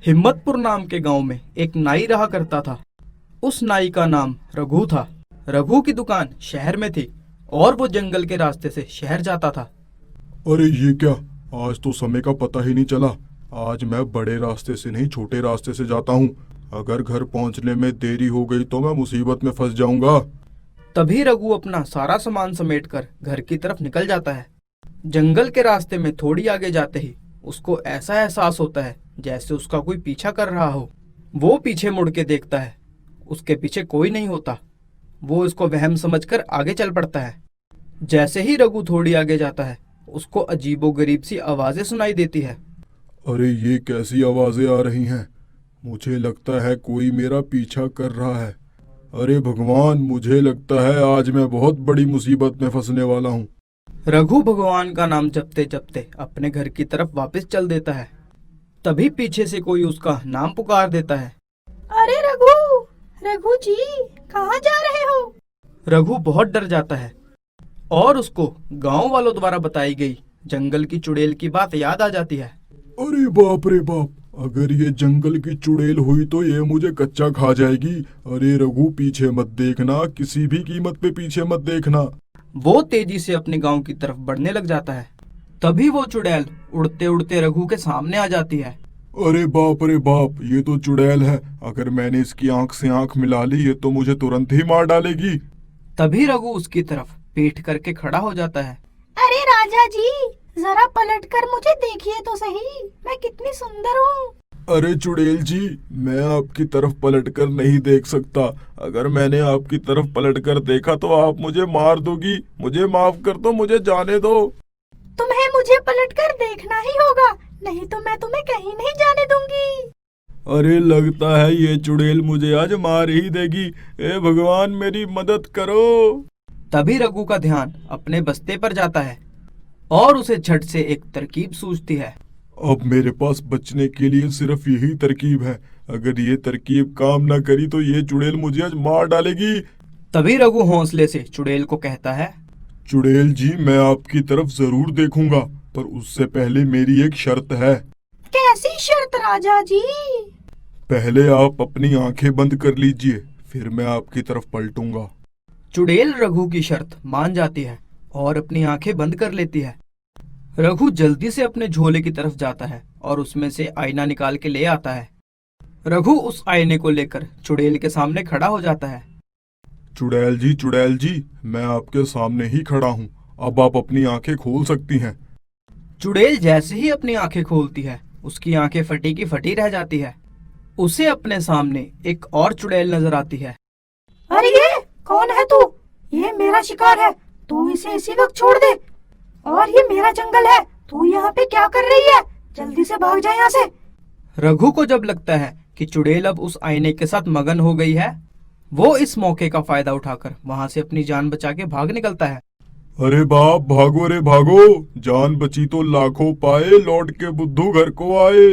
हिम्मतपुर नाम के गांव में एक नाई रहा करता था। उस नाई का नाम रघु था। रघु की दुकान शहर में थी और वो जंगल के रास्ते से शहर जाता था। अरे ये क्या, आज तो समय का पता ही नहीं चला। आज मैं बड़े रास्ते से नहीं छोटे रास्ते से जाता हूँ। अगर घर पहुँचने में देरी हो गई तो मैं मुसीबत में फंस जाऊंगा। तभी रघु अपना सारा सामान समेटकर घर की तरफ निकल जाता है। जंगल के रास्ते में थोड़ी आगे जाते ही उसको ऐसा एहसास होता है जैसे उसका कोई पीछा कर रहा हो। वो पीछे मुड़ के देखता है, उसके पीछे कोई नहीं होता। वो इसको वहम समझकर आगे चल पड़ता है। जैसे ही रघु थोड़ी आगे जाता है उसको अजीबोगरीब सी आवाजें सुनाई देती है। अरे ये कैसी आवाजें आ रही हैं? मुझे लगता है कोई मेरा पीछा कर रहा है। अरे भगवान, मुझे लगता है आज मैं बहुत बड़ी मुसीबत में फंसने वाला हूँ। रघु भगवान का नाम जपते जपते अपने घर की तरफ वापस चल देता है। तभी पीछे से कोई उसका नाम पुकार देता है। अरे रघु, रघु जी, कहाँ जा रहे हो? रघु बहुत डर जाता है और उसको गांव वालों द्वारा बताई गई जंगल की चुड़ैल की बात याद आ जाती है। अरे बाप रे बाप, अगर ये जंगल की चुड़ैल हुई तो ये मुझे कच्चा खा जाएगी। अरे रघु, पीछे मत देखना, किसी भी कीमत पे पीछे मत देखना। वो तेजी से अपने गांव की तरफ बढ़ने लग जाता है। तभी वो चुड़ैल उड़ते उड़ते रघु के सामने आ जाती है। अरे बाप रे बाप, ये तो चुड़ैल है। अगर मैंने इसकी आंख से आंख मिला ली ये तो मुझे तुरंत ही मार डालेगी। तभी रघु उसकी तरफ पीठ करके खड़ा हो जाता है। अरे राजा जी, जरा पलट कर मुझे देखिए तो सही, मैं कितनी सुंदर हूँ। अरे चुड़ैल जी, मैं आपकी तरफ पलटकर नहीं देख सकता। अगर मैंने आपकी तरफ पलटकर देखा तो आप मुझे मार दोगी। मुझे माफ कर दो, मुझे जाने दो। तुम्हें मुझे पलटकर देखना ही होगा, नहीं तो मैं तुम्हें कहीं नहीं जाने दूंगी। अरे लगता है ये चुड़ैल मुझे आज मार ही देगी। ए भगवान, मेरी मदद करो। तभी रघु का ध्यान अपने बस्ते पर जाता है और उसे झट से एक तरकीब सूझती है। अब मेरे पास बचने के लिए सिर्फ यही तरकीब है। अगर ये तरकीब काम न करी तो ये चुड़ैल मुझे आज मार डालेगी। तभी रघु हौसले से चुड़ैल को कहता है। चुड़ैल जी, मैं आपकी तरफ जरूर देखूंगा, पर उससे पहले मेरी एक शर्त है। कैसी शर्त राजा जी? पहले आप अपनी आंखें बंद कर लीजिए, फिर मैं आपकी तरफ पलटूंगा। चुड़ैल रघु की शर्त मान जाती है और अपनी आंखें बंद कर लेती है। रघु जल्दी से अपने झोले की तरफ जाता है और उसमें से आईना निकाल के ले आता है। रघु उस आईने को लेकर चुड़ैल के सामने खड़ा हो जाता है। चुड़ैल जी, मैं आपके सामने ही खड़ा हूँ। अब आप अपनी आंखें खोल सकती हैं। चुड़ैल जैसे ही अपनी आंखें खोलती है उसकी आंखें फटी की फटी रह जाती है। उसे अपने सामने एक और चुड़ैल नजर आती है। अरे ये कौन है तू? ये मेरा शिकार है, तू इसे इसी वक्त छोड़ दे। और ये मेरा जंगल है, तू यहाँ पे क्या कर रही है? जल्दी से भाग जा यहाँ से। रघु को जब लगता है कि चुड़ैल अब उस आईने के साथ मगन हो गई है, वो इस मौके का फायदा उठाकर वहां से अपनी जान बचा के भाग निकलता है। अरे बाप, भागो रे भागो। जान बची तो लाखों पाए, लौट के बुद्धू घर को आए।